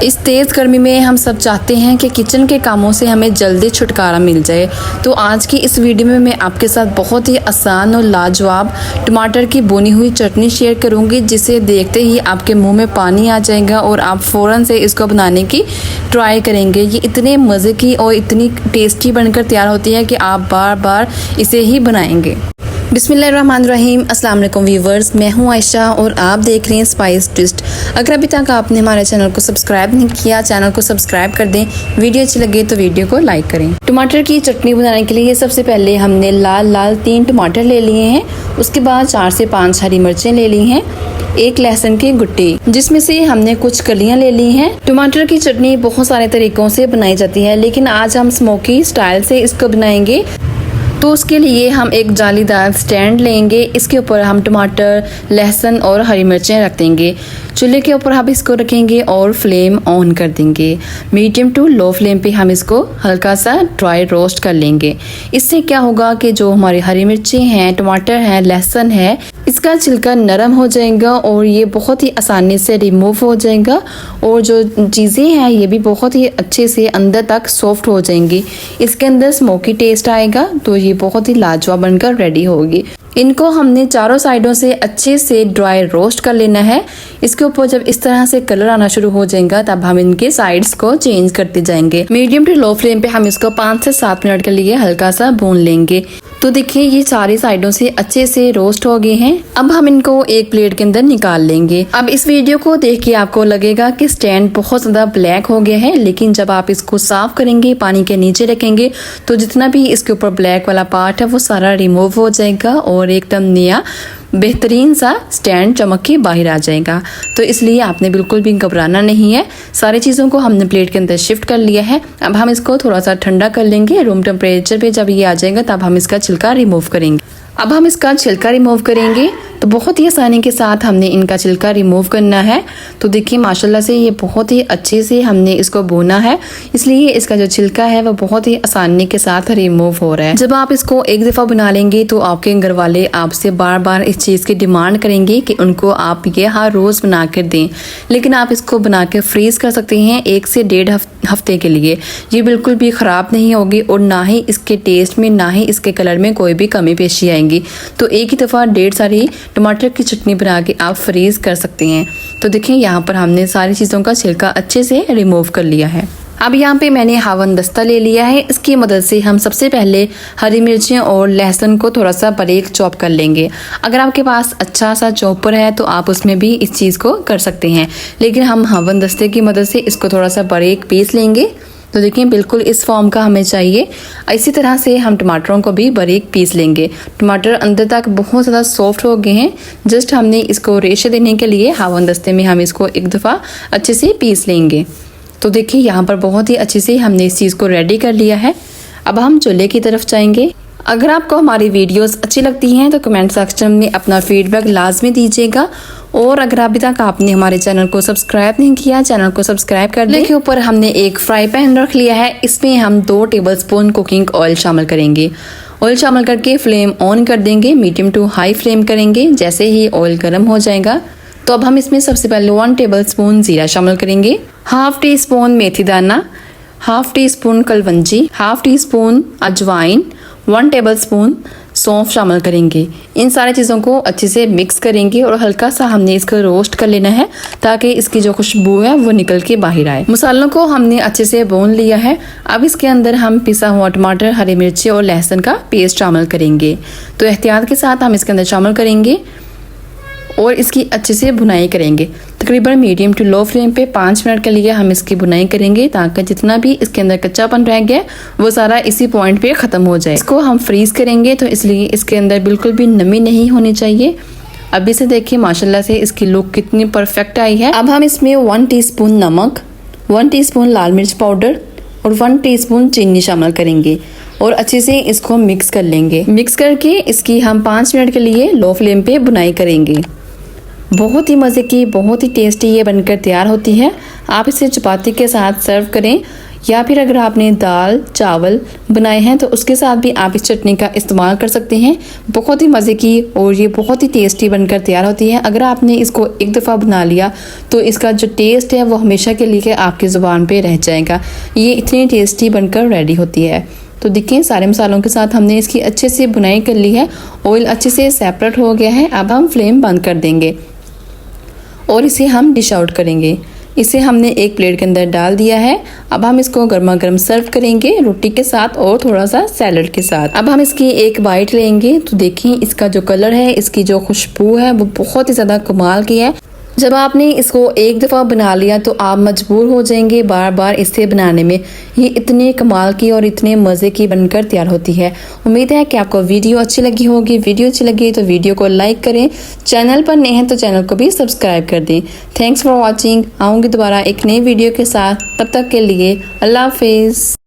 इस तेज़ गर्मी में हम सब चाहते हैं कि किचन के कामों से हमें जल्दी छुटकारा मिल जाए। तो आज की इस वीडियो में मैं आपके साथ बहुत ही आसान और लाजवाब टमाटर की भुनी हुई चटनी शेयर करूंगी, जिसे देखते ही आपके मुंह में पानी आ जाएगा और आप फ़ौरन से इसको बनाने की ट्राई करेंगे। ये इतने मज़े की और इतनी टेस्टी बनकर तैयार होती है कि आप बार बार इसे ही बनाएंगे। बिस्मिल्लाहिर्रहमानिर्रहीम। अस्सलाम वालेकुम व्यूवर्स, मैं हूं आयशा और आप देख रहे हैं स्पाइस ट्विस्ट। अगर अभी तक आपने हमारे चैनल को सब्सक्राइब नहीं किया, चैनल को सब्सक्राइब कर दें। वीडियो अच्छी लगे तो वीडियो को लाइक करें। टमाटर की चटनी बनाने के लिए सबसे पहले हमने लाल 3 टमाटर ले लिए हैं। उसके बाद 4 से 5 हरी मिर्चें ले ली हैं, 1 लहसुन की गुट्टी, जिसमें से हमने कुछ कलियां ले ली हैं। टमाटर की चटनी बहुत सारे तरीकों से बनाई जाती है, लेकिन आज हम स्मोकी स्टाइल से इसको बनाएंगे। तो उसके लिए हम एक जालीदार स्टैंड लेंगे। इसके ऊपर हम टमाटर, लहसुन और हरी मिर्चें रख देंगे। चूल्हे के ऊपर हम इसको रखेंगे और फ्लेम ऑन कर देंगे। मीडियम टू लो फ्लेम पे हम इसको हल्का सा ड्राई रोस्ट कर लेंगे। इससे क्या होगा कि जो हमारी हरी मिर्चें हैं, टमाटर हैं, लहसुन है, इसका छिलका नरम हो जाएगा और ये बहुत ही आसानी से रिमूव हो जाएगा और जो चीज़ें हैं ये भी बहुत ही अच्छे से अंदर तक सॉफ्ट हो जाएंगी। इसके अंदर स्मोकी टेस्ट आएगा, तो ये बहुत ही लाजवाब बनकर रेडी होगी। इनको हमने चारों साइडों से अच्छे से ड्राई रोस्ट कर लेना है। इसके ऊपर जब इस तरह से कलर आना शुरू हो जाएगा तब हम इनके साइड्स को चेंज करते जाएंगे। मीडियम टू लो फ्लेम पे हम इसको 5 से 7 मिनट के लिए हल्का सा भून लेंगे। तो देखिए ये सारी साइडों से अच्छे से रोस्ट हो गए हैं। अब हम इनको एक प्लेट के अंदर निकाल लेंगे। अब इस वीडियो को देख के आपको लगेगा कि स्टैंड बहुत ज्यादा ब्लैक हो गया है, लेकिन जब आप इसको साफ करेंगे, पानी के नीचे रखेंगे, तो जितना भी इसके ऊपर ब्लैक वाला पार्ट है वो सारा रिमूव हो जाएगा और एकदम नया बेहतरीन सा स्टैंड चमक के बाहर आ जाएगा। तो इसलिए आपने बिल्कुल भी घबराना नहीं है। सारी चीज़ों को हमने प्लेट के अंदर शिफ्ट कर लिया है। अब हम इसको थोड़ा सा ठंडा कर लेंगे। रूम टेम्परेचर पे जब ये आ जाएगा तब हम इसका छिलका रिमूव करेंगे। अब हम इसका छिलका रिमूव करेंगे तो बहुत ही आसानी के साथ हमने इनका छिलका रिमूव करना है। तो देखिए माशाल्लाह से ये बहुत ही अच्छे से हमने इसको भुना है, इसलिए इसका जो छिलका है वो बहुत ही आसानी के साथ रिमूव हो रहा है। जब आप इसको एक दफ़ा बना लेंगे तो आपके घर वाले आपसे बार बार इस चीज़ की डिमांड करेंगे कि उनको आप ये हर रोज़ बना कर दें। लेकिन आप इसको बना के फ्रीज़ कर सकते हैं 1 से 1.5 हफ्ते के लिए। ये बिल्कुल भी ख़राब नहीं होगी और ना ही इसके टेस्ट में, ना ही इसके कलर में कोई भी कमी पेशी आएंगी। तो एक ही दफ़ा 1.5 सारी टमाटर की चटनी बना के आप फ्रीज़ कर सकते हैं। तो देखिए यहाँ पर हमने सारी चीज़ों का छिलका अच्छे से रिमूव कर लिया है। अब यहाँ पे मैंने हावन दस्ता ले लिया है। इसकी मदद से हम सबसे पहले हरी मिर्चें और लहसुन को थोड़ा सा बारीक चॉप कर लेंगे। अगर आपके पास अच्छा सा चॉपर है तो आप उसमें भी इस चीज़ को कर सकते हैं, लेकिन हम हावन दस्ते की मदद से इसको थोड़ा सा बारीक पीस लेंगे। तो देखिए बिल्कुल इस फॉर्म का हमें चाहिए। इसी तरह से हम टमाटरों को भी बारीक पीस लेंगे। टमाटर अंदर तक बहुत ज़्यादा सॉफ्ट हो गए हैं। जस्ट हमने इसको रेशे देने के लिए हावन दस्ते में हम इसको एक दफ़ा अच्छे से पीस लेंगे। तो देखिए यहाँ पर बहुत ही अच्छे से हमने इस चीज़ को रेडी कर लिया है। अब हम चूल्हे की तरफ जाएंगे। अगर आपको हमारी वीडियोस अच्छी लगती हैं तो कमेंट सेक्शन में अपना फीडबैक लाजमी दीजिएगा। और अगर अभी तक आपने हमारे चैनल को सब्सक्राइब नहीं किया, चैनल को सब्सक्राइब कर दें। के ऊपर हमने एक फ्राई पैन रख लिया है। इसमें हम 2 टेबलस्पून कुकिंग ऑयल शामिल करेंगे। ऑयल शामिल करके फ्लेम ऑन कर देंगे, मीडियम टू हाई फ्लेम करेंगे। जैसे ही ऑयल गर्म हो जाएगा तो अब हम इसमें सबसे पहले 1 टेबलस्पून जीरा शामिल करेंगे, 1/2 टीस्पून मेथी दाना, 1/2 टीस्पून कलवंजी, 1/2 टीस्पून अजवाइन, 1 टेबलस्पून सौंफ शामिल करेंगे। इन सारी चीज़ों को अच्छे से मिक्स करेंगे और हल्का सा हमने इसको रोस्ट कर लेना है ताकि इसकी जो खुशबू है वो निकल के बाहर आए। मसालों को हमने अच्छे से भून लिया है। अब इसके अंदर हम पिसा हुआ टमाटर, हरी मिर्ची और लहसुन का पेस्ट शामिल करेंगे। तो एहतियात के साथ हम इसके अंदर शामिल करेंगे और इसकी अच्छे से भुनाई करेंगे। तकरीबन मीडियम टू लो फ्लेम पे 5 मिनट के लिए हम इसकी भुनाई करेंगे ताकि जितना भी इसके अंदर कच्चापन रह गया वो सारा इसी पॉइंट पे ख़त्म हो जाए। इसको हम फ्रीज़ करेंगे तो इसलिए इसके अंदर बिल्कुल भी नमी नहीं होनी चाहिए। अभी से देखिए माशाल्लाह से इसकी लुक कितनी परफेक्ट आई है। अब हम इसमें 1 टीस्पून नमक, 1 टीस्पून लाल मिर्च पाउडर और 1 टीस्पून चीनी शामिल करेंगे और अच्छे से इसको मिक्स कर लेंगे। मिक्स करके इसकी हम 5 मिनट के लिए लो फ्लेम पे भुनाई करेंगे। बहुत ही मज़े की, बहुत ही टेस्टी ये बनकर तैयार होती है। आप इसे चपाती के साथ सर्व करें। या फिर अगर आपने दाल चावल बनाए हैं तो उसके साथ भी आप इस चटनी का इस्तेमाल कर सकते हैं। बहुत ही मज़े की और ये बहुत ही टेस्टी बनकर तैयार होती है। अगर आपने इसको एक दफ़ा बना लिया तो इसका जो टेस्ट है वो हमेशा के लिए आपकी ज़ुबान पे रह जाएगा। ये इतनी टेस्टी बनकर रेडी होती है। तो देखिए सारे मसालों के साथ हमने इसकी अच्छे से बुनाई कर ली है। ऑयल अच्छे से सेपरेट हो गया है। अब हम फ्लेम बंद कर देंगे और इसे हम डिश आउट करेंगे। इसे हमने एक प्लेट के अंदर डाल दिया है। अब हम इसको गर्मा गर्म सर्व करेंगे रोटी के साथ और थोड़ा सा सैलड के साथ। अब हम इसकी एक बाइट लेंगे तो देखिए इसका जो कलर है, इसकी जो खुशबू है वो बहुत ही ज़्यादा कमाल की है। जब आपने इसको एक दफ़ा बना लिया तो आप मजबूर हो जाएंगे बार बार इसे बनाने में। ये इतने कमाल की और इतने मज़े की बनकर तैयार होती है। उम्मीद है कि आपको वीडियो अच्छी लगी होगी। वीडियो अच्छी लगी तो वीडियो को लाइक करें, चैनल पर नए हैं तो चैनल को भी सब्सक्राइब कर दें। Thanks for watching. आऊँगी दोबारा एक नई वीडियो के साथ, तब तक के लिए अल्लाह हाफिज़।